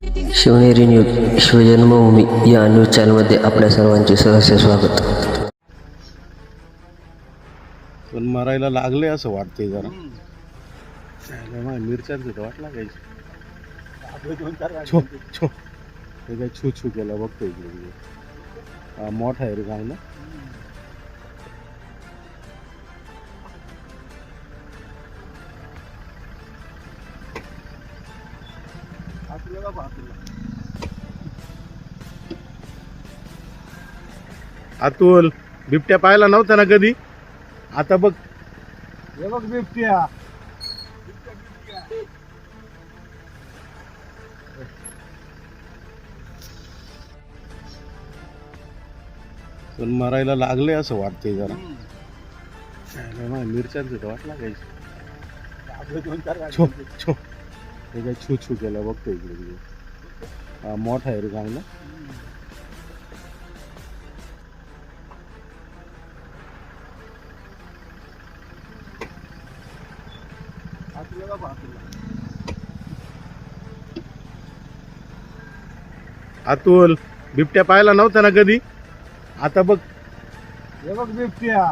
Shivneri news शिवजन्मभूमी या news चॅनलमध्ये आपल्या सर्वांचे सहर्ष स्वागत. पण मरायला लागले असं वाटतंय जरा. माझ्या मिरच्याच वाट लागायची. छो छो हे काय छू छू केला बघतो इकडे. हा मोठा आहे रे चांगला. अतुल बिबट्या पाहिला नव्हता ना कधी, आता बघ. हे बघ बिबट्या. पण मरायला लागले असं वाटतंय जरा. माझ्या मिरच्याच वाट लागायची. छो छो हे काय छू छू केला बघतो इकडे. हा मोठा आहे रे चांगला. अतुल बिबट्या पाहिला नव्हता ना कधी, आता बघ. हे बघ बिबट्या.